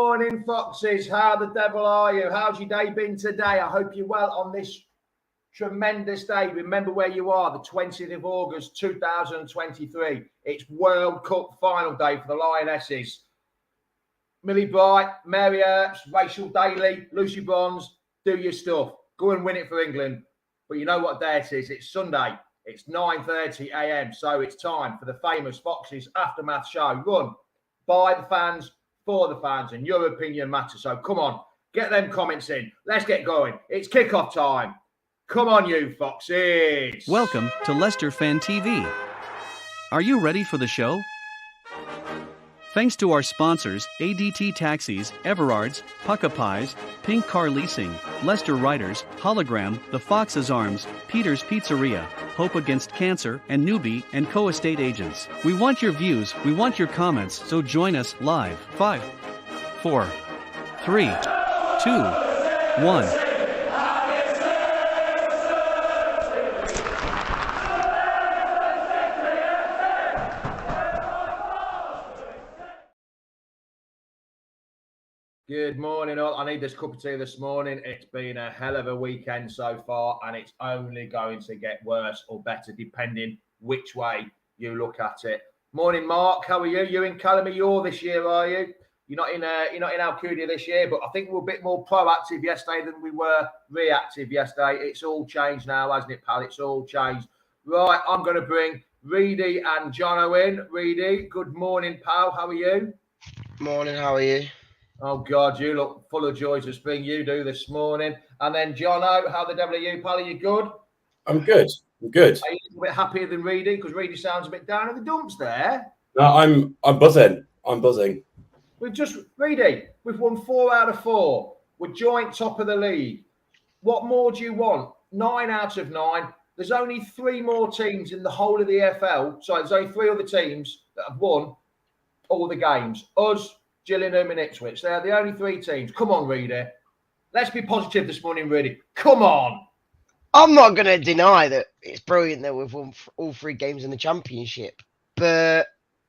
morning, Foxes. How the devil are you? How's your day been today? I hope you're well on this tremendous day. Remember where you are, the 20th of August, 2023. It's World Cup final day for the Lionesses. Millie Bright, Mary Earps, Rachel Daly, Lucy Bronze, do your stuff. Go and win it for England. But you know what day it is? It's Sunday. It's 9:30 a.m. So it's time for the famous Foxes Aftermath show, run by the fans, for the fans, and your opinion matters. So come on, get them comments in. Let's get going. It's kickoff time. Come on, you Foxes. Welcome to Leicester Fan TV. Are you ready for the show? Thanks to our sponsors, ADT Taxis, Everards, Pukka Pies, Pink Car Leasing, Leicester Riders, Hollogram, The Fox's Arms, Peter's Pizzeria, Hope Against Cancer, and Newby Co estate agents. We want your views, we want your comments, so join us live. 5, 4, 3, 2, 1. Good morning, all. I need this cup of tea this morning. It's been a hell of a weekend so far, and it's only going to get worse or better depending which way you look at it. Morning, Mark. How are you? You're in Calamore this year, are you? You're not in Alcúdia this year, but I think we're a bit more proactive yesterday than we were reactive yesterday. It's all changed now, hasn't it, pal? It's all changed. Right, I'm going to bring Reedy and Jono in. Reedy, good morning, pal. How are you? Morning. How are you? Oh, God, you look full of joy to spring. You do this morning. And then, Jono, how the devil are you, pal? Are you good? I'm good. I'm good. Are you a little bit happier than Reedy? Because Reedy sounds a bit down in the dumps there. No, I'm buzzing. I'm buzzing. Reedy, we've won 4 out of 4. We're joint top of the league. What more do you want? 9 out of 9. There's only 3 more teams in the whole of the EFL. Sorry, there's only 3 other teams that have won all the games. Us, Gillingham and Ipswich. They're the only 3 teams. Come on, Reedy. Let's be positive this morning, Reedy. Come on. I'm not going to deny that it's brilliant that we've won all 3 games in the Championship. But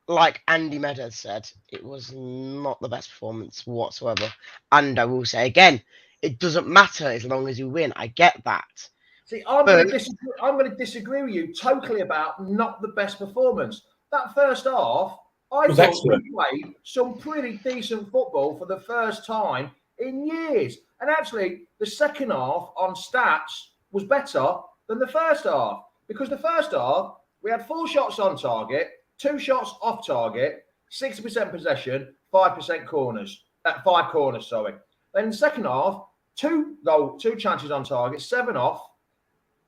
like Andy Meadows said, it was not the best performance whatsoever. And I will say again, it doesn't matter as long as you win. I get that. See, I'm going to disagree with you totally about not the best performance. That first half, I thought we played some pretty decent football for the first time in years. And actually, the second half on stats was better than the first half. Because the first half, we had 4 shots on target, 2 shots off target, 60% possession, 5% corners. 5 corners, sorry. Then in the second half, 2 chances on target, 7 off,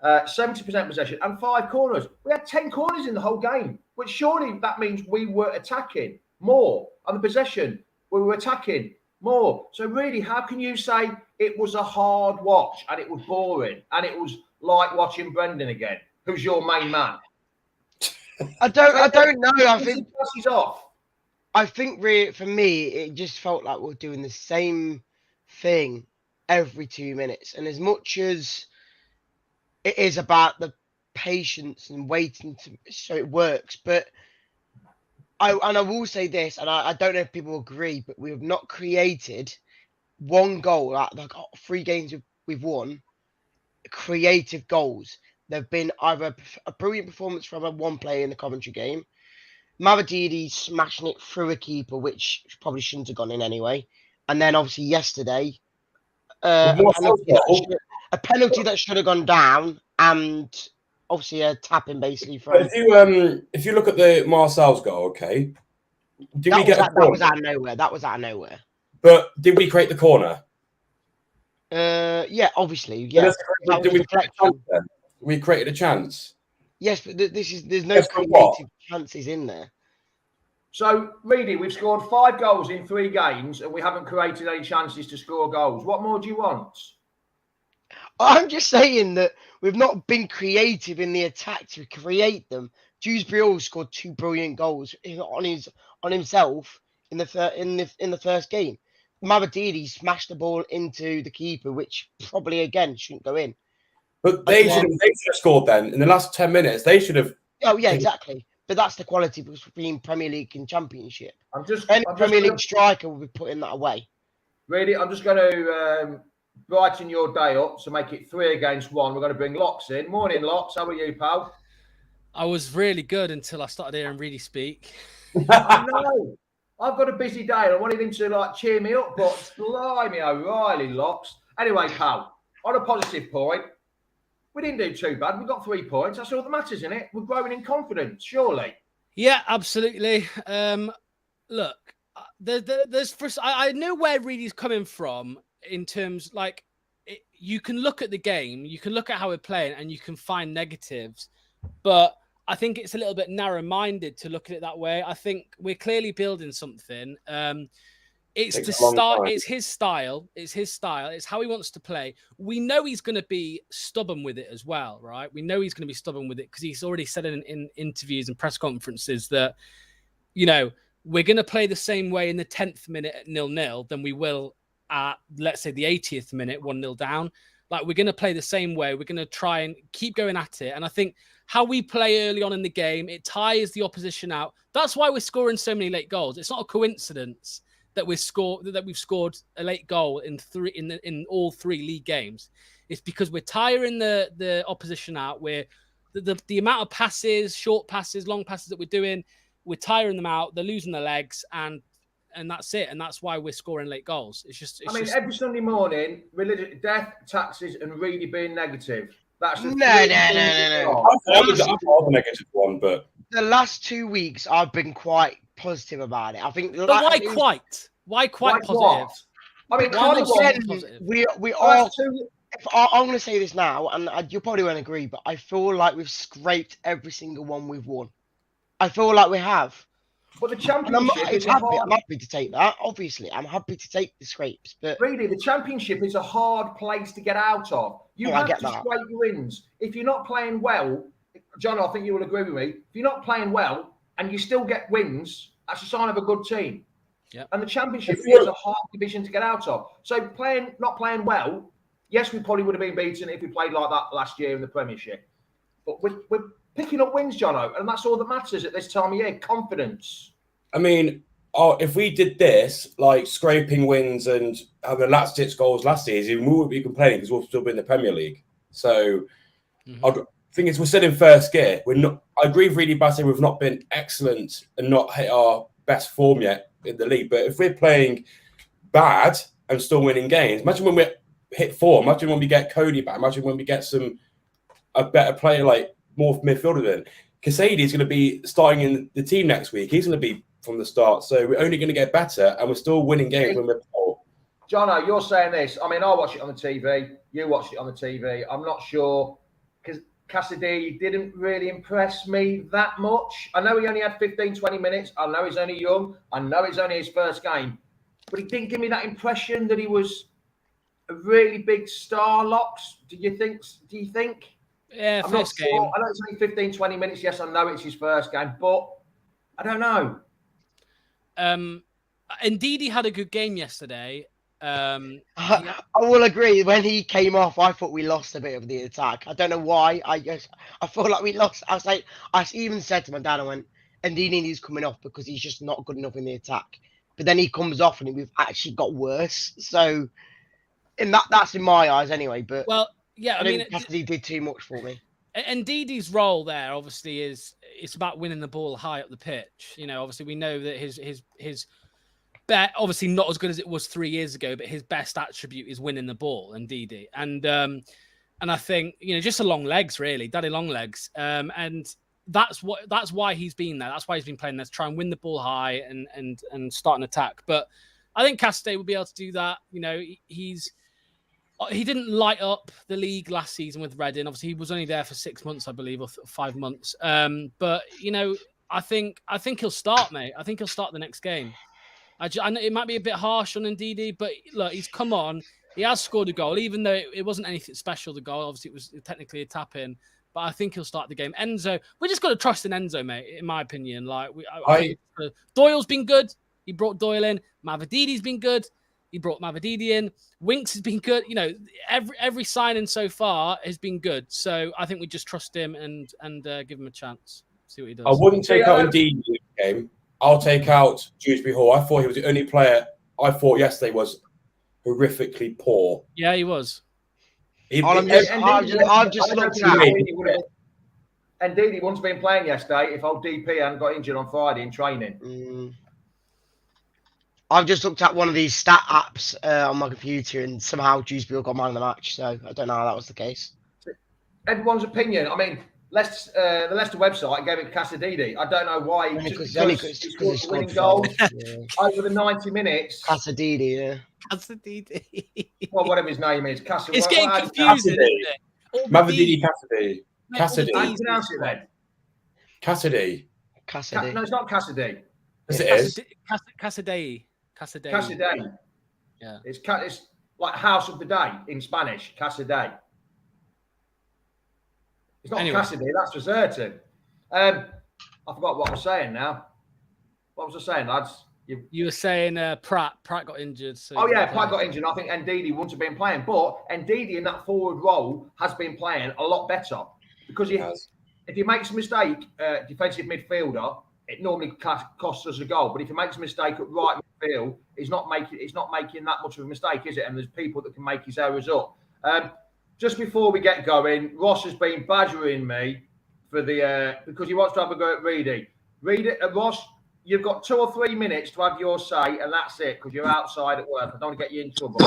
70% possession and 5 corners. We had 10 corners in the whole game, which surely that means we were attacking more. On the possession, we were attacking more. So really, how can you say it was a hard watch and it was boring and it was like watching Brendan again, who's your main man? I don't know. I think really, for me, it just felt like we're doing the same thing every 2 minutes. And as much as it is about the patience and waiting so it works. But I will say this, and I don't know if people agree, but we have not created one goal out of the 3 games we've won, creative goals. They've been either a brilliant performance from one player in the Coventry game, Mavididi smashing it through a keeper, which probably shouldn't have gone in anyway. And then obviously yesterday, a penalty that should have gone down, and obviously a tapping basically from. But if you look at the Marcel's goal, okay, that was out of nowhere. That was out of nowhere. But did we create the corner? Yeah, obviously, yeah. We created a chance. Yes, but there's no creative chances in there. So, Reedy, we've scored 5 goals in 3 games and we haven't created any chances to score goals. What more do you want? I'm just saying that we've not been creative in the attack to create them. Dewsbury Hall scored 2 brilliant goals on himself in the first game. Mavididi smashed the ball into the keeper, which probably again shouldn't go in. But they should have scored then in the last 10 minutes. They should have. Oh yeah, exactly. But that's the quality between Premier League and Championship. Any Premier League striker will be putting that away. Really, I'm just going to brighten your day up, so make it 3 against 1. We're going to bring Locks in. Morning, Locks. How are you, pal? I was really good until I started hearing Reedy speak. I know. I've got a busy day and I wanted him to like cheer me up, but blimey, O'Reilly, Locks. Anyway, pal, on a positive point, we didn't do too bad. We got 3 points. That's all that matters, isn't it? We're growing in confidence, surely. Yeah, absolutely. Look, I know where Reedy's coming from in terms you can look at the game, you can look at how we're playing, and you can find negatives, but I think it's a little bit narrow-minded to look at it that way. I think we're clearly building something. It's his style. It's his style. It's how he wants to play. We know he's going to be stubborn with it as well, right? We know he's going to be stubborn with it because he's already said in interviews and press conferences that, we're going to play the same way in the 10th minute at 0-0 than we will at, let's say, the 80th minute 1-0 down. Like, we're going to play the same way. We're going to try and keep going at it. And I think how we play early on in the game, it tires the opposition out. That's why we're scoring so many late goals. It's not a coincidence that we've scored a late goal in all 3 league games. It's because we're tiring the opposition out. We're the amount of passes, short passes, long passes that we're doing, we're tiring them out. They're losing their legs, and that's it. And that's why we're scoring late goals. Every Sunday morning, religion, death, taxes, and Reedy being negative. That's the no. I'm the negative one, but the last 2 weeks I've been quite positive about it. I think. But why quite? Why quite positive? What? I mean, we are. I'm going to say this now, and you probably won't agree, but I feel like we've scraped every single one we've won. I feel like we have. But the championship I'm happy to take that. Obviously, I'm happy to take the scrapes. But really, the championship is a hard place to get out of. You have to scrape your wins. If you're not playing well, John, I think you will agree with me. If you're not playing well and you still get wins, that's a sign of a good team. Yep. And the championship is a hard division to get out of. So not playing well, yes, we probably would have been beaten if we played like that last year in the Premiership. But we're picking up wins, Jono, and that's all that matters at this time of year. Confidence. I mean, if we did this, like scraping wins and having last 6 goals last season, we would be complaining because we'll still be in the Premier League. So I think we're still in first gear. We're not. I agree with Reedy by saying we've not been excellent and not hit our best form yet in the league. But if we're playing bad and still winning games, imagine when we hit form. Imagine when we get Cody back. Imagine when we get a better player like more midfielder than Casady is going to be starting in the team next week. He's going to be from the start. So we're only going to get better and we're still winning games when we're poor. Jono, you're saying this. I mean, I watch it on the TV. You watched it on the TV. I'm not sure because Cassidy didn't really impress me that much. I know he only had 15, 20 minutes. I know he's only young. I know it's only his first game. But he didn't give me that impression that he was a really big star, Locks. Do you think? Yeah, first game. I know it's only 15, 20 minutes. Yes, I know it's his first game, but I don't know. Ndidi had a good game yesterday. I will agree. When he came off, I thought we lost a bit of the attack. I don't know why. I feel like we lost. I even said to my dad, I went, Ndidi is coming off because he's just not good enough in the attack. But then he comes off and we've actually got worse. So, that's in my eyes anyway. But yeah, I mean, Cassidy did too much for me. And Ndidi's role there obviously it's about winning the ball high up the pitch. Obviously we know that his bet obviously not as good as it was 3 years ago, but his best attribute is winning the ball. Ndidi and I think just the long legs, really, daddy long legs, and that's why he's been there. That's why he's been playing there, to try and win the ball high and start an attack. But I think Cassidy will be able to do that. He didn't light up the league last season with Reading. Obviously, he was only there for 6 months, I believe, or 5 months. But I think he'll start, mate. I think he'll start the next game. I know it might be a bit harsh on Ndidi, but look, he's come on. He has scored a goal, even though it wasn't anything special. The goal, obviously, it was technically a tap in. But I think he'll start the game. Enzo, we just got to trust in Enzo, mate. In my opinion, Doyle's been good. He brought Doyle in. Mavadidi's been good. He brought Mavadidi in. Winks has been good. Every signing so far has been good. So I think we just trust him and give him a chance. See what he does. I wouldn't take out Ndidi in the game. I'll take out Dewsbury Hall. I thought he was the only player I thought yesterday was horrifically poor. Yeah, he was. I've just looked at. Indeed, he wouldn't have been playing yesterday if old DP hadn't got injured on Friday in training. I've just looked at one of these stat apps on my computer, and somehow Dewsbury got man of the match. So I don't know how that was the case. Everyone's opinion. I mean, the Leicester website gave it Casadidi. I don't know why. He scored winning goals over the 90 minutes. Casadidi, yeah. Casadidi. Well, whatever his name is. It's getting confusing, isn't it? Mavadini Cassidy. Cassidy. How do you pronounce it then? Cassidy. No, it's not Cassidy. Yes, it is. Casadei. Yeah. It's like House of the Day in Spanish. Casadei. It's not Cassidy, that's for certain. I forgot what I was saying now. What was I saying, lads? You were saying Pratt got injured. So Pratt got injured. I think Ndidi wouldn't have been playing. But Ndidi in that forward role has been playing a lot better. Because if he makes a mistake, defensive midfielder, it normally costs us a goal. But if he makes a mistake at right midfield, it's not making that much of a mistake, is it? And there's people that can make his errors up. Just before we get going, Ross has been badgering me for because he wants to have a go at Reedy. Ross, you've got 2 or 3 minutes to have your say, and that's it, because you're outside at work. I don't want to get you in trouble.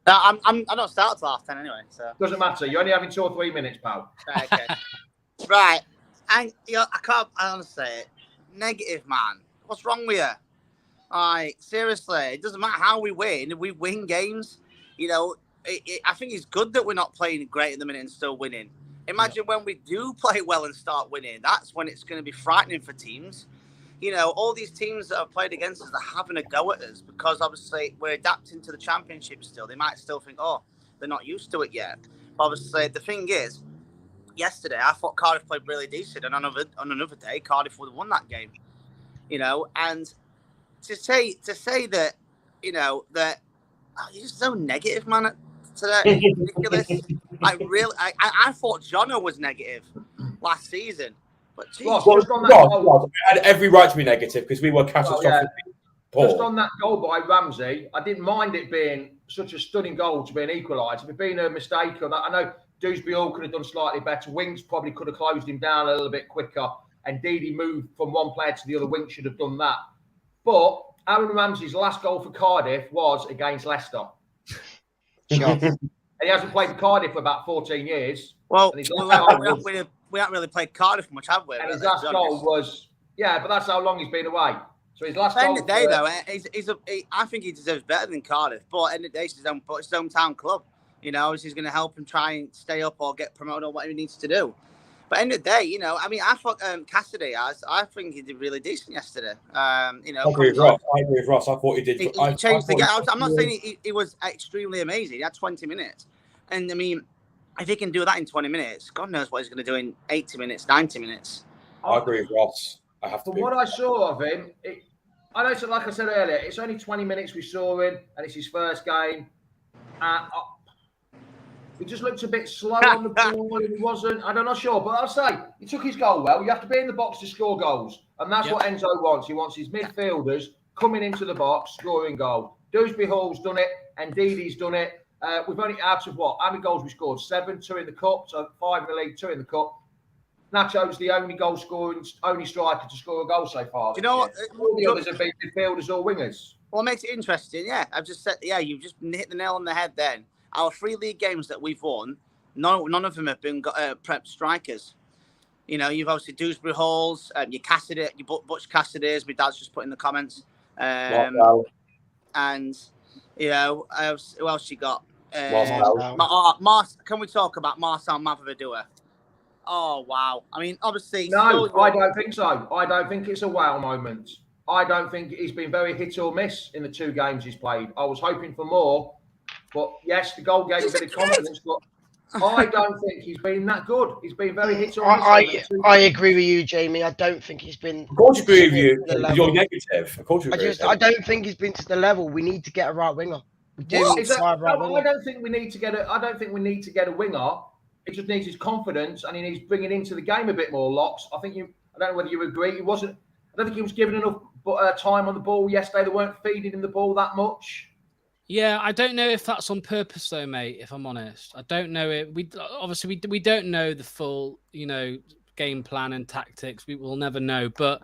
I don't start till 10:30 anyway, so doesn't matter. You're only having 2 or 3 minutes, pal. Right, okay. Right. I can't honestly say it. Negative, man. What's wrong with you? Like, seriously, it doesn't matter how we win games. You know, I think it's good that we're not playing great at the minute and still winning. Imagine when we do play well and start winning. That's when it's going to be frightening for teams. You know, all these teams that have played against us are having a go at us because obviously we're adapting to the championship still. They might still think, oh, they're not used to it yet. But obviously, the thing is, yesterday I thought Cardiff played really decent, and on another day, Cardiff would have won that game. You know, and to say that, you know, that you're just so negative, man. Today, it's ridiculous. I thought Jono was negative last season. But Ross, had every right to be negative because we were catastrophically poor. Just on that goal by Ramsey, I didn't mind it being such a stunning goal to be an equaliser. If it had been a mistake or that, I know Dewsbury Hall could have done slightly better. Winks probably could have closed him down a little bit quicker. And Didi moved from one player to the other. Winks should have done that. But Aaron Ramsey's last goal for Cardiff was against Leicester. And he hasn't played for Cardiff for about 14 years. Well, we haven't really played Cardiff much, have we? And his last goal was, but that's how long he's been away. So his last goal. At the end of the day, though, I think he deserves better than Cardiff. But at the end of the day, it's his hometown club. You know, he's going to help him try and stay up or get promoted or whatever he needs to do. But at the end of the day, you know, I mean, I thought Cassidy, I think he did really decent yesterday. You know, I agree with Ross. I thought he did. He changed the game. I'm not saying he was extremely amazing. He had 20 minutes. And, I mean, if he can do that in 20 minutes, God knows what he's going to do in 80 minutes, 90 minutes. I agree with Ross. From what I saw of him, I know, like I said earlier, it's only 20 minutes we saw him, and it's his first game. He just looked a bit slow on the ball. He wasn't. I'm not sure, but I'll say he took his goal well. You have to be in the box to score goals, and that's what Enzo wants. He wants his midfielders coming into the box, scoring goal. Dewsbury Hall's done it, and Didi's done it. We've only out of what? How many goals we scored? 7, 2 in the cup, so 5 in the league, 2 in the cup. Nacho's the only only striker to score a goal so far. Do you know what? All the others have been midfielders or wingers. What makes it interesting? Yeah, I've just said. Yeah, you've just hit the nail on the head. Then our 3 league games that we've won, none of them have been prep strikers. You know, you've obviously Dewsbury Halls, your Cassidy, your Butch Cassidy's. My dad's just put in the comments. And you know, who else you got? Can we talk about Marcel Mavropanou? Oh, wow. I mean, obviously... No, I don't think so. I don't think it's a wow moment. I don't think he's been very hit or miss in the 2 games he's played. I was hoping for more. But, yes, the goal gave a bit of confidence. But I don't think he's been that good. He's been very hit or miss. I agree with you, Jamie. I don't think he's been... Of course I agree with you. You're negative. Of course I don't think he's been to the level. We need to get a right winger. I don't think we need to get a winger. He just needs his confidence, and he needs bringing into the game a bit more. Locks. I don't know whether you agree. I don't think he was given enough time on the ball yesterday. They weren't feeding him the ball that much. Yeah, I don't know if that's on purpose though, mate. If I'm honest, I don't know it. We obviously we don't know the full, game plan and tactics. We will never know, but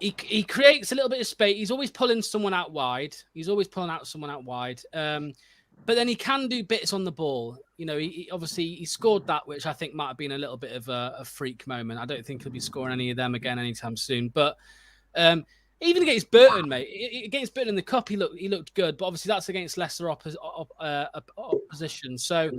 he creates a little bit of space. He's always pulling someone out wide. But then he can do bits on the ball. He obviously he scored that, which I think might have been a little bit of a freak moment. I don't think he'll be scoring any of them again anytime soon. But even against Burton, mate, against Burton in the cup, he looked good. But obviously that's against lesser opposition. So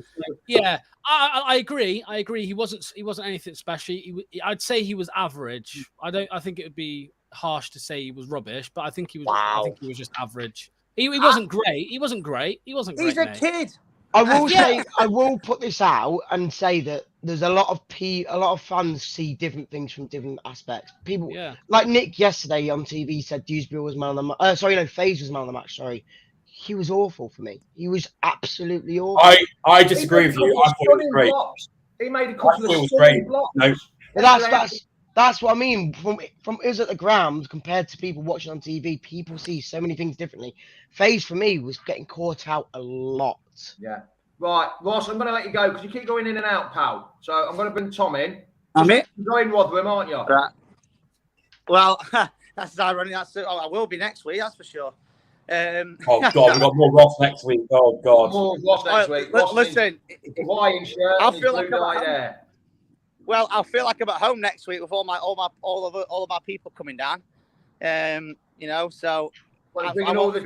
yeah, I agree. He wasn't anything special. I'd say he was average. I think it would be harsh to say he was rubbish, but I think he was. Wow. I think he was just average. He wasn't great. He wasn't great. He's a kid. I will say, I will put this out and say that there's a lot of fans see different things from different aspects. People, like Nick yesterday on TV said Dewsbury was man of the match. Faze was man of the match. Sorry, he was awful for me. He was absolutely awful. I disagree with you. I thought it was great. He made a couple of great. blocks. No. That's what I mean. From us at the ground compared to people watching on TV, people see so many things differently. Faze for me was getting caught out a lot. Yeah. Right, Ross, I'm going to let you go because you keep going in and out, pal. So I'm going to bring Tom in. I'm it. You're going Rotherham, aren't you? Right. Well, that's ironic. I will be next week, that's for sure. Oh God, we've got more Ross next week. Oh God, more Ross next week. Listen, Hawaiian shirt. I feel like there. Well, I feel like I'm at home next week with all of my people coming down. So well, bringing all the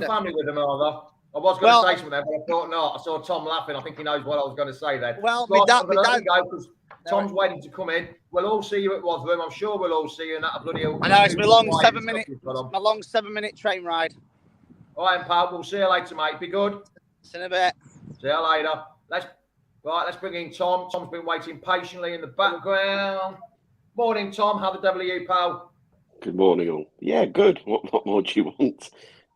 family with them, are they? I was going to say something there, but I thought not. I saw Tom laughing. I think he knows what I was going to say then. Well, Ross, I'm going to let you go because Tom's waiting to come in. We'll all see you at Rotherham. I'm sure we'll all see you in that bloody. I know it's my long 7-minute train ride. All right, pal. We'll see you later, mate. Be good. See you in a bit. See you later. Let's bring in Tom. Tom's been waiting patiently in the background. Morning, Tom. How the devil are you, pal? Good morning, all. Yeah, good. What more do you want?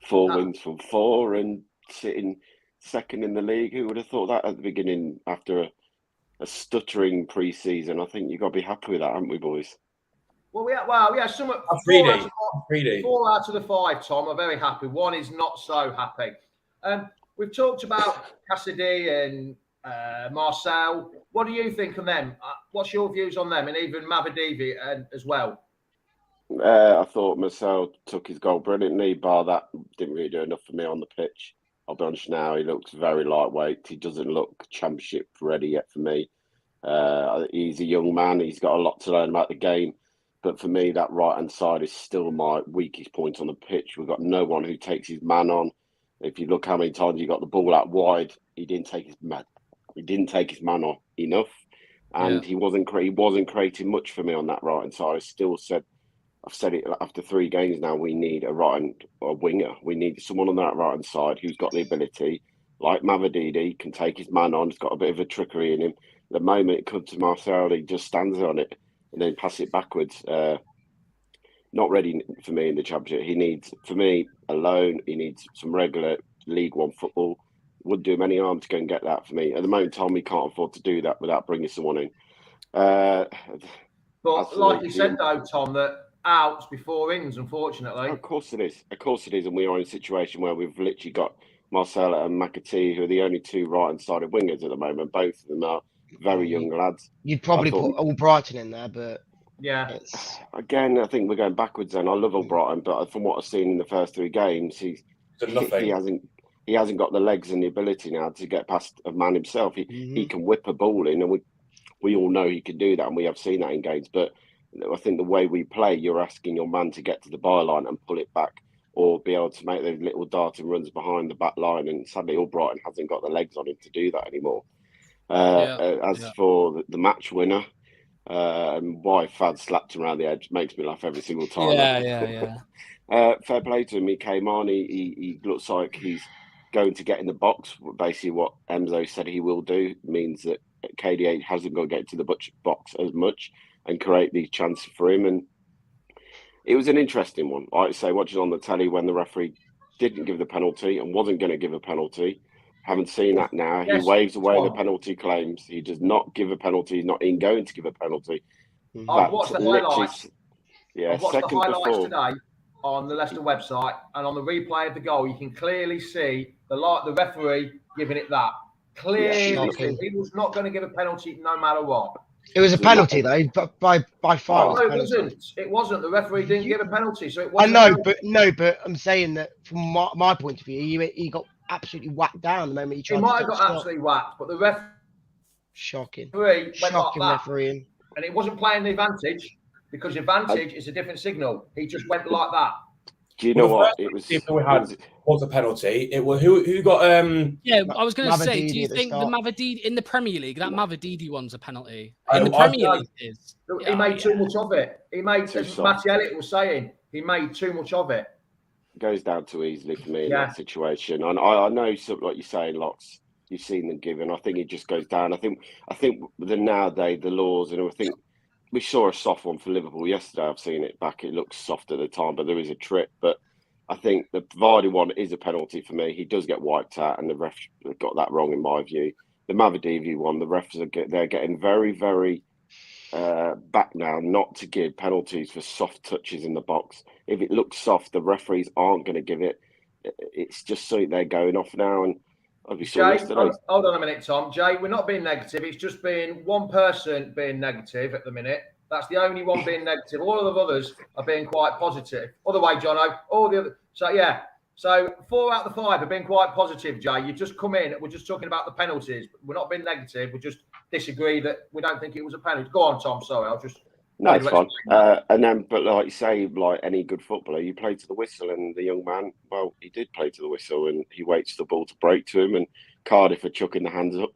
4 wins from 4 and sitting second in the league. Who would have thought that at the beginning after a stuttering pre-season? I think you've got to be happy with that, haven't we, boys? Well, we had some 4 out of the 5, Tom, are very happy. 1 is not so happy. We've talked about Cassidy and Marcel. What do you think of them? What's your views on them? And even Mavadivi as well. I thought Marcel took his goal brilliantly, bar that didn't really do enough for me on the pitch. I'll be honest now, he looks very lightweight. He doesn't look championship ready yet for me. He's a young man. He's got a lot to learn about the game. But for me, that right-hand side is still my weakest point on the pitch. We've got no one who takes his man on. If you look how many times he got the ball out wide, he didn't take his man on enough. And he wasn't creating much for me on that right-hand side. I've said it after 3 games now. We need a winger. We need someone on that right hand side who's got the ability, like Mavadidi, can take his man on. He's got a bit of a trickery in him. The moment it comes to Marcel, he just stands on it and then pass it backwards. Not ready for me in the Championship. He needs, for me, a loan. He needs some regular League One football. Wouldn't do him any harm to go and get that for me. At the moment, Tom, he can't afford to do that without bringing someone in. But like you said, though, Tom, that outs before ins, unfortunately. Of course it is. And we are in a situation where we've literally got Marcelo and McAtee, who are the only 2 right-hand-sided wingers at the moment. Both of them are very young lads. You'd probably put Albrighton in there, but... Yeah. Again, I think we're going backwards then. I love Albrighton, but from what I've seen in the first 3 games, he hasn't got the legs and the ability now to get past a man himself. He can whip a ball in, and we all know he can do that, and we have seen that in games, but I think the way we play, you're asking your man to get to the byline and pull it back or be able to make those little darting runs behind the back line. And sadly, Albrighton hasn't got the legs on him to do that anymore. For the match winner, and why Fad slapped him around the edge makes me laugh every single time. Fair play to him. He came on. He looks like he's going to get in the box. Basically, what Emzo said he will do means that KDH hasn't got to get to the box as much and create these chances for him. And it was an interesting one. Like I say, watching on the telly when the referee didn't give the penalty and wasn't going to give a penalty. Haven't seen that now. He waves away the penalty claims. He does not give a penalty. He's not even going to give a penalty. I've watched the highlights. Yeah, I've watched the highlights today. on the Leicester website, and on the replay of the goal, you can clearly see the referee giving it that. Clearly, he was not going to give a penalty no matter what. It was a penalty though, but by far. Oh, no, it wasn't. It wasn't. The referee didn't give a penalty, so it I wasn't. know, but I'm saying that from my point of view, he got absolutely whacked down the moment he tried. He might have got absolutely whacked, but the referee shocking went like that, refereeing, and it wasn't playing the advantage because advantage is a different signal. He just went like that. Do you know what? It was a penalty. It was who got Yeah, I was going to say, do you think the Mavadidi in the Premier League, that Mavadidi one's a penalty? In the Premier League, it is. He made too much of it. He made, as Matty Elliott was saying, he made too much of it. Goes down too easily for me in that situation. And I know, something like you're saying, lots you've seen them give, and I think it just goes down. I think nowadays the laws, and I think we saw a soft one for Liverpool yesterday. I've seen it back. It looks soft at the time, but there is a trip. But I think the Vardy one is a penalty for me. He does get wiped out, and the refs got that wrong in my view. The Mavadidi one, the refs they're getting very, very back now not to give penalties for soft touches in the box. If it looks soft, the referees aren't going to give it. It's just something they're going off now. And obviously, hold on a minute, Tom. Jay, we're not being negative. It's just been one person being negative at the minute. That's the only one being negative. All of the others are being quite positive. Other way, Jono. All the other. So yeah. So 4 out of the 5 have been quite positive, Jay. You've just come in. We're just talking about the penalties. We're not being negative. We just disagree that we don't think it was a penalty. Go on, Tom. Sorry, I'll just. No, it's fine. And then, but like you say, like any good footballer, you play to the whistle, and the young man, well, he did play to the whistle, and he waits the ball to break to him, and Cardiff are chucking the hands up,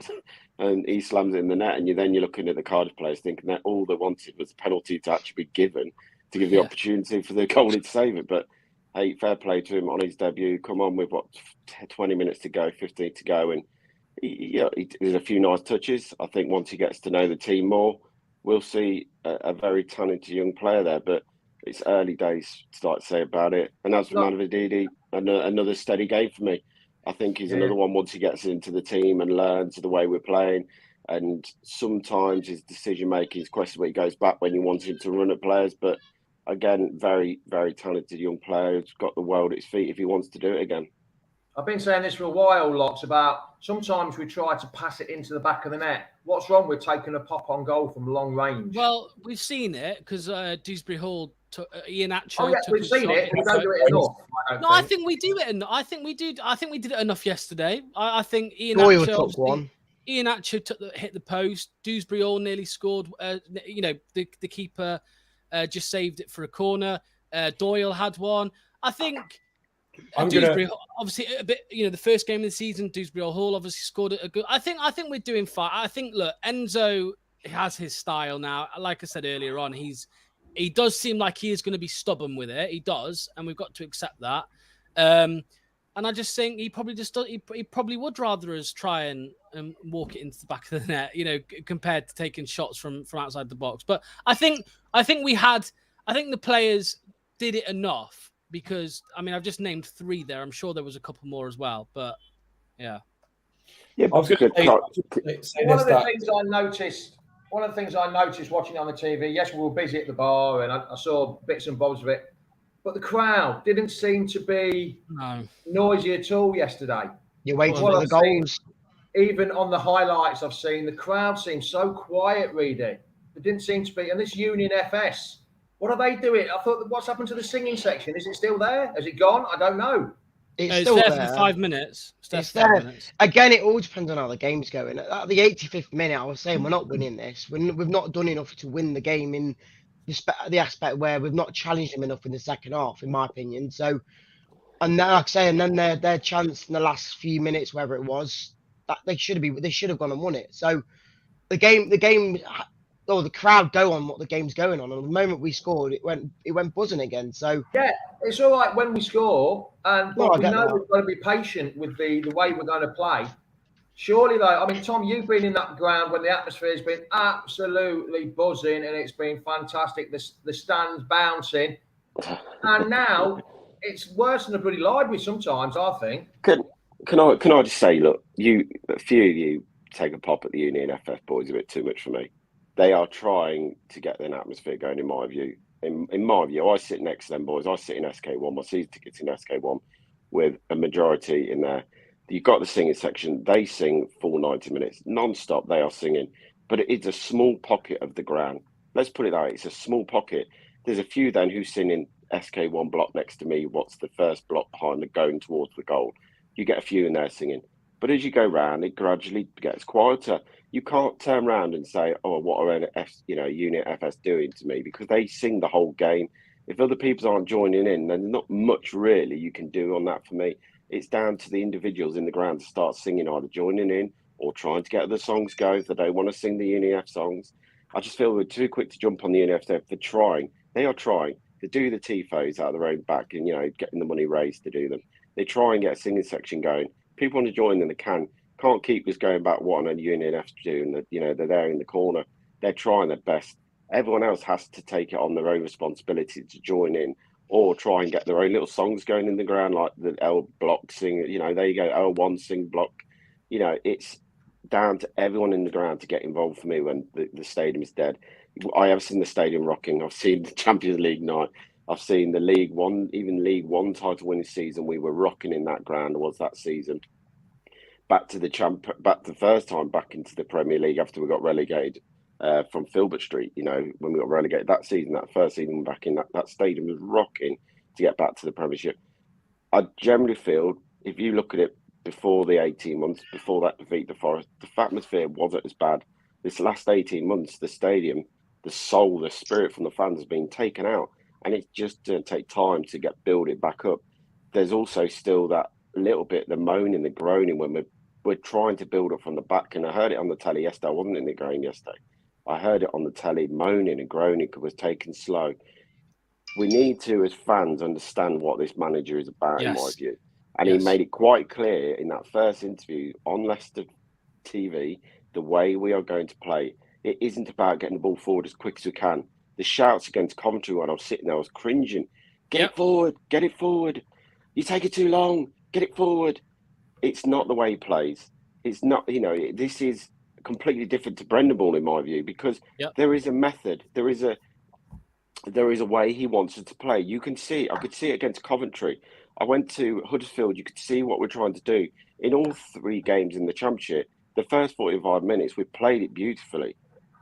and he slams it in the net, and you're looking at the Cardiff players thinking that all they wanted was a penalty to actually be given to give the opportunity for the goalie to save it. But hey, fair play to him on his debut. Come on, with 20 minutes to go, 15 to go, and there's a few nice touches. I think once he gets to know the team more, we'll see a very talented young player there, but it's early days to start to say about it. And as for Mavadidi, another steady game for me. I think he's another one once he gets into the team and learns the way we're playing. And sometimes his decision making is questionable. He goes back when you want him to run at players, but again, very, very talented young player who's got the world at his feet if he wants to do it again. I've been saying this for a while, lots about sometimes we try to pass it into the back of the net. What's wrong with taking a pop on goal from long range? Well, we've seen it because Dewsbury Hall took Ian Atcho. Oh, yeah, we've seen it. We don't do it enough. I think we do it enough. I think we did it enough yesterday. I think Ian Doyle Atcho took one. Ian Atcho hit the post. Dewsbury Hall nearly scored. The keeper just saved it for a corner. Doyle had one. I think. Dewsbury, obviously, a bit. The first game of the season, Dewsbury Hall obviously scored a good. I think we're doing fine. I think Enzo has his style now. Like I said earlier on, he does seem like he is going to be stubborn with it. He does, and we've got to accept that. And I just think he probably would rather us try and walk it into the back of the net, compared to taking shots from outside the box. But I think the players did it enough. Because I've just named 3 there. I'm sure there was a couple more as well, but yeah. Yeah, one of the things I noticed watching on the TV. Yes, we were busy at the bar, and I saw bits and bobs of it, but the crowd didn't seem to be noisy at all yesterday. You're waiting for the goals. Even on the highlights I've seen, the crowd seemed so quiet. Reading, there didn't seem to be, and this Union FS. What are they doing? I thought, what's happened to the singing section? Is it still there? Has it gone? I don't know. It's still there for 5 minutes. It's there. Again, it all depends on how the game's going. At the 85th minute, I was saying we're not winning this. We've not done enough to win the game in the aspect where we've not challenged them enough in the second half, in my opinion. So, and then, like I say, and then their chance in the last few minutes, wherever it was, that they should have gone and won it. So, the crowd go on what the game's going on. And the moment we scored, it went buzzing again. So yeah, it's all right when we score, but we know we've got to be patient with the way we're going to play. Surely, though, Tom, you've been in that ground when the atmosphere has been absolutely buzzing and it's been fantastic. The stands bouncing, and now it's worse than a bloody library sometimes. I think. Can I just say, look, a few of you take a pop at the Union FF boys a bit too much for me. They are trying to get an atmosphere going, in my view. in my view, I sit next to them boys. I sit in SK1. My season tickets in SK1 with a majority in there. You've got the singing section. They sing full 90 minutes non-stop. They are singing, but it's a small pocket of the ground. Let's put it that way. It's a small pocket. There's a few then who sing in SK1 block next to me. What's the first block behind the going towards the goal? You get a few in there singing. But as you go round, it gradually gets quieter. You can't turn around and say, "Oh, what are Unit FS doing to me?" Because they sing the whole game. If other people aren't joining in, then not much really you can do on that for me. It's down to the individuals in the ground to start singing, either joining in or trying to get the songs go if they don't want to sing the UNIF songs. I just feel we're too quick to jump on the UNIF stuff. They're trying. They are trying to do the TIFOs out of their own back and, getting the money raised to do them. They try and get a singing section going. People want to join them, they can. Can't keep just going back what a UNIF to do. And, they're there in the corner. They're trying their best. Everyone else has to take it on their own responsibility to join in or try and get their own little songs going in the ground, like the L block sing, there you go, L1 sing block. It's down to everyone in the ground to get involved for me when the stadium is dead. I have seen the stadium rocking. I've seen the Champions League night. I've seen the League One title winning season. We were rocking in that ground. Was that season. Back to the first time back into the Premier League after we got relegated from Filbert Street. When we got relegated that season, that first season back in that stadium was rocking to get back to the Premiership. I generally feel if you look at it before the 18 months before that defeat to Forest, the atmosphere wasn't as bad. This last 18 months, the stadium, the soul, the spirit from the fans has been taken out, and it's just going to take time to build it back up. There's also still that little bit, the moaning, the groaning when we're trying to build up from the back. And I heard it on the telly yesterday. I wasn't in the game yesterday. I heard it on the telly, moaning and groaning because it was taken slow. We need to, as fans, understand what this manager is about, in my view. And he made it quite clear in that first interview on Leicester TV, the way we are going to play. It isn't about getting the ball forward as quick as we can. The shouts against Coventry when I was sitting there, I was cringing. Get it forward, get it forward. You take it too long, get it forward. It's not the way he plays. It's not, this is completely different to Brendan Ball, in my view, because there is a method. There is a way he wants us to play. You can see, I could see it against Coventry. I went to Huddersfield. You could see what we're trying to do. In all 3 games in the Championship, the first 45 minutes, we played it beautifully.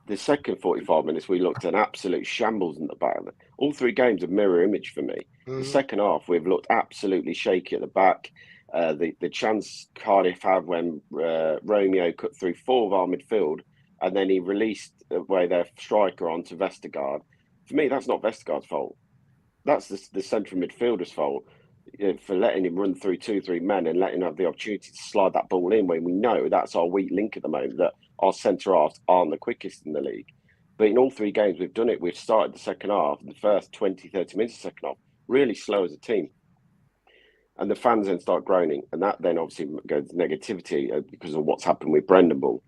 The second 45 minutes, we looked at an absolute shambles in the back. All 3 games are mirror image for me. Mm-hmm. The second half, we've looked absolutely shaky at the back. The chance Cardiff had when Romeo cut through 4 of our midfield, and then he released away their striker onto Vestergaard. For me, that's not Vestergaard's fault. That's the central midfielder's fault for letting him run through 2-3 men and letting him have the opportunity to slide that ball in when we know that's our weak link at the moment, that our centre halves aren't the quickest in the league. But in all 3 games we've done it. We've started the second half, the first 20, 30 minutes of the second half, really slow as a team. And the fans then start groaning. And that then obviously goes to negativity because of what's happened with Brendan Ball.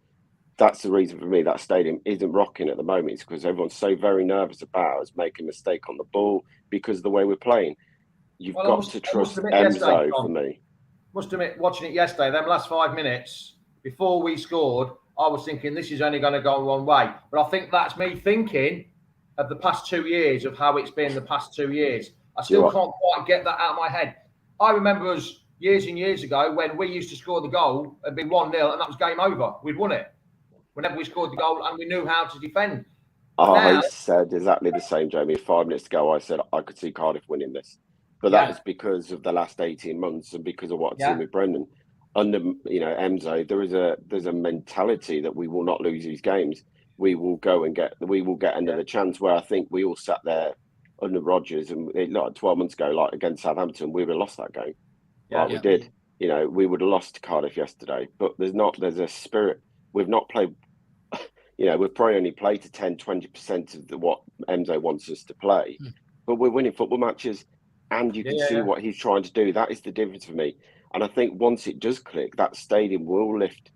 That's the reason for me that stadium isn't rocking at the moment. It's because everyone's so very nervous about us making a mistake on the ball because of the way we're playing. You've got to trust Enzo for me. Must admit, watching it yesterday, them last 5 minutes, before we scored, I was thinking this is only going to go one way. But I think that's me thinking of the past 2 years, of how it's been the past 2 years. I still can't quite get that out of my head. I remember us years and years ago when we used to score the goal and be 1-0 and that was game over. We'd won it. Whenever we scored the goal and we knew how to defend. I said exactly the same, Jamie. 5 minutes ago, I said I could see Cardiff winning this. But that is because of the last 18 months and because of what I've seen with Brendan. Under Enzo, there's a mentality that we will not lose these games. We will go and get another chance. Where I think we all sat there under Rodgers and like 12 months ago, like against Southampton, we would have lost that game. We did. We would have lost to Cardiff yesterday. But there's a spirit. We've not played. We've probably only played to 10-20% of what Enzo wants us to play. But we're winning football matches. And you can see what he's trying to do. That is the difference for me. And I think once it does click, that stadium will lift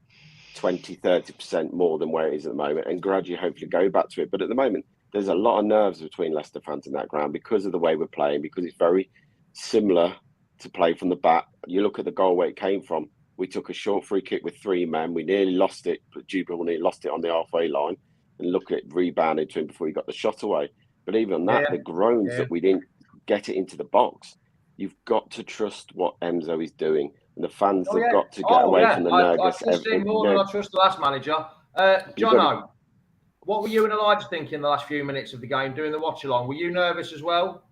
20-30% more than where it is at the moment and gradually hopefully go back to it. But at the moment, there's a lot of nerves between Leicester fans in that ground because of the way we're playing, because it's very similar to play from the back. You look at the goal where it came from. We took a short free kick with 3 men. We nearly lost it, but Jubilee nearly lost it on the halfway line. And look at it rebounded to him before he got the shot away. But even on that, the groans that we didn't get it into the box, you've got to trust what Enzo is doing. And the fans have got to get away from the nervous. I trust him more than I trust the last manager. Jono, what were you and Elijah thinking the last few minutes of the game, doing the watch along? Were you nervous as well?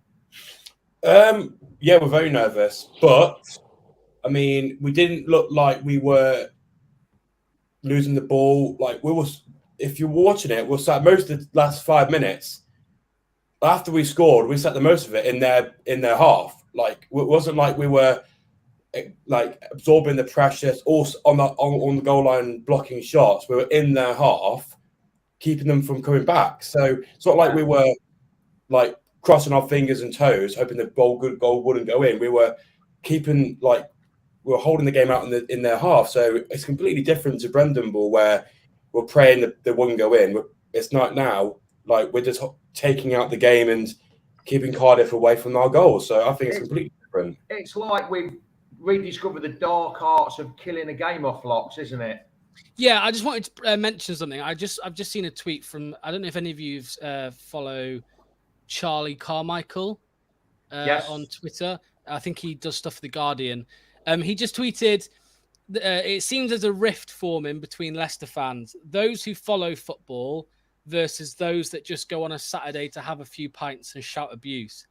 Yeah, we're very nervous, but I mean, we didn't look like we were losing the ball. Like we was, if you're watching it, we'll sat most of the last 5 minutes after we scored. We sat the most of it in their half. Like it wasn't like we were like absorbing the pressure, also on the goal line blocking shots. We were in their half, keeping them from coming back. So it's not like we were like crossing our fingers and toes, hoping the goal wouldn't go in. We were keeping we were holding the game out in their half. So it's completely different to Brendan Ball, where we're praying that they wouldn't go in. It's not now. Like we're just taking out the game and keeping Cardiff away from our goals. So I think it's completely different. It's like we've rediscovered the dark arts of killing a game off locks, isn't it? Yeah, I just wanted to mention something. I've just seen a tweet from, I don't know if any of you follow Charlie Carmichael on Twitter. I think he does stuff for The Guardian. He just tweeted, it seems there's a rift forming between Leicester fans, those who follow football versus those that just go on a Saturday to have a few pints and shout abuse.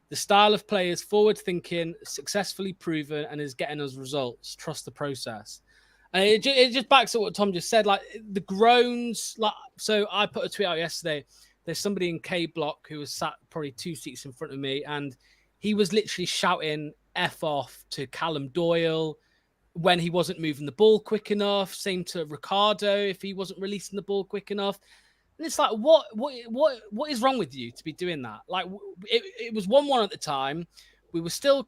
The style of play is forward-thinking, successfully proven, and is getting us results. Trust the process. And it just backs up what Tom just said. Like the groans, so I put a tweet out yesterday. There's somebody in K Block who was sat probably 2 seats in front of me, and he was literally shouting F off to Callum Doyle when he wasn't moving the ball quick enough. Same to Ricardo if he wasn't releasing the ball quick enough. And it's like, what is wrong with you to be doing that? Like it was 1-1 at the time. We were still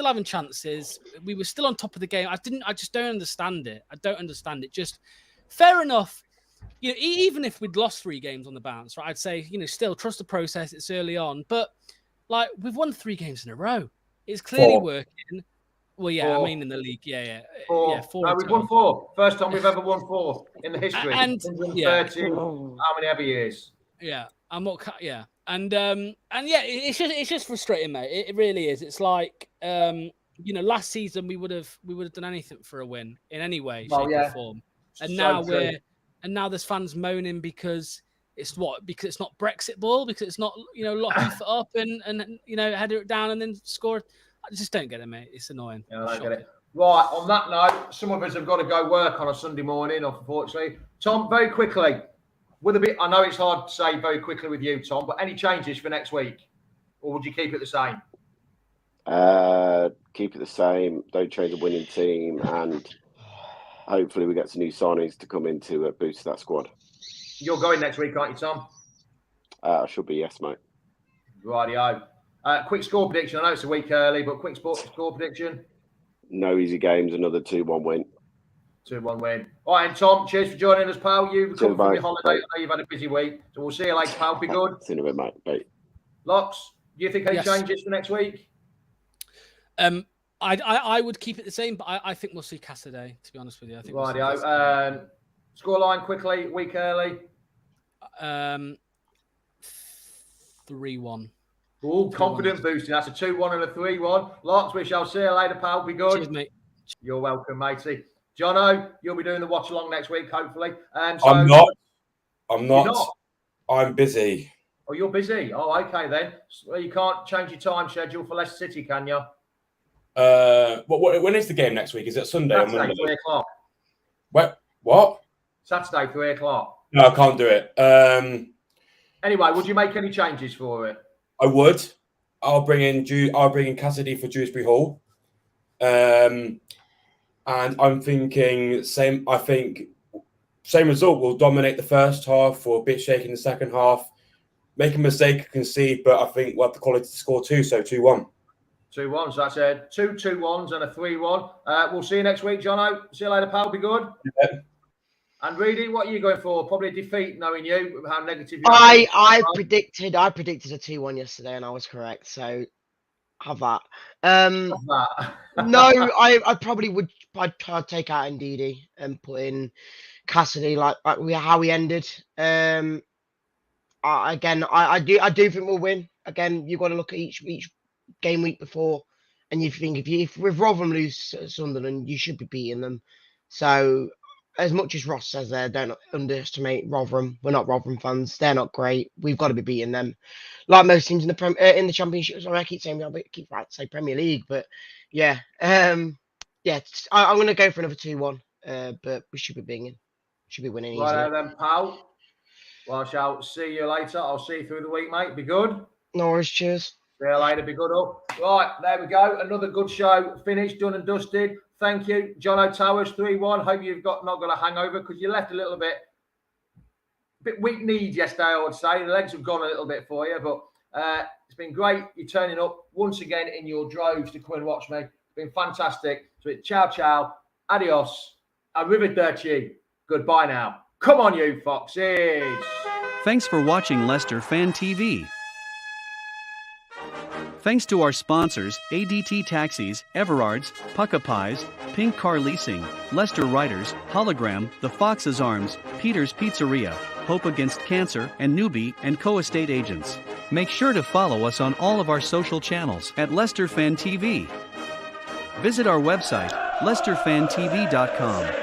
having chances. We were still on top of the game. I just don't understand it. I don't understand it. Just fair enough. You know, even if we'd lost 3 games on the bounce, right? I'd say, still trust the process. It's early on, but like we've won 3 games in a row. It's clearly working. Well, yeah, 4. I mean in the league, yeah. 4. 4. No, we've won 4. First time we've ever won 4 in the history. And 130, how many ever years? Yeah, and yeah, it's just frustrating, mate. It really is. It's like last season we would have done anything for a win in any way, shape, or form, and now there's fans moaning because it's not Brexit ball, because it's not hoof it up and header it down and then score. I just don't get it, mate. It's annoying. Yeah, I don't get it. Right, on that note, some of us have got to go work on a Sunday morning, unfortunately. Tom, very quickly, I know it's hard to say very quickly with you, Tom, but any changes for next week? Or would you keep it the same? Keep it the same. Don't change the winning team. And hopefully we get some new signings to come in to boost that squad. You're going next week, aren't you, Tom? I should be, yes, mate. Rightio. Quick score prediction. I know it's a week early, but quick score prediction. No easy games, another 2-1 win. 2-1 win. All right, and Tom, cheers for joining us, pal. You've come from your holiday. I know you've had a busy week. So we'll see you later, pal. Be good. See you in a bit, mate. Bye. Locks, do you think any changes for next week? I would keep it the same, but I think we'll see Cassidy, to be honest with you. I think Rightio. Scoreline quickly, week early. 3-1. Oh, confidence boosting. That's a 2-1 and a 3-1. Locks, we shall see you later, pal. Be good. Cheers, mate. You're welcome, matey. Jono, you'll be doing the watch along next week, hopefully. I'm not. I'm busy. Oh, you're busy. Oh, okay then. Well, you can't change your time schedule for Leicester City, can you? When is the game next week? Is it Sunday or Monday? 3 o'clock. What? Saturday, 3 o'clock. No, I can't do it. Anyway, would you make any changes for it? I would. I'll bring in Cassidy for Dewsbury Hall. And I'm thinking same. I think same result. We'll dominate the first half, or a bit shaky in the second half. Make a mistake, concede, but I think we'll have the quality to score 2. So 2-1. 2-1. So that's a 2 2-1s and a 3-1. We'll see you next week, Jono. See you later, pal. Be good. Yeah. And Reedy, what are you going for? Probably a defeat, knowing you, how negative you are. I predicted a 2-1 yesterday, and I was correct. So have that. No, I probably would. I'd take out Ndidi and put in Cassidy, like how we ended. I do think we'll win. Again, you've got to look at each game week before, and you think if Rotherham lose Sunderland, you should be beating them. So, as much as Ross says there, don't underestimate Rotherham. We're not Rotherham fans. They're not great. We've got to be beating them, like most teams in the Championship. Sorry, I keep saying Premier League, but yeah, I'm going to go for another 2-1. But we should be winning. Right then, pal. Well, I shall see you later. I'll see you through the week, mate. Be good. No worries. Cheers. See you later. Be good up. Right, there we go. Another good show. Finished, done and dusted. Thank you. John O'Towers, 3-1. Hope you've not got a hangover because you left a little bit weak-kneed yesterday, I would say. The legs have gone a little bit for you, but it's been great. You're turning up once again in your droves to come and watch me. It's been fantastic. So ciao, ciao. Adios. Arrivederci. Goodbye now. Come on, you foxes. Thanks for watching Leicester Fan TV. Thanks to our sponsors, ADT Taxis, Everards, Pukka Pies, Pink Car Leasing, Leicester Riders, Hollogram, The Fox's Arms, Peter's Pizzeria, Hope Against Cancer, and Newby Co estate agents. Make sure to follow us on all of our social channels at Leicester Fan TV. Visit our website, leicesterfantv.com.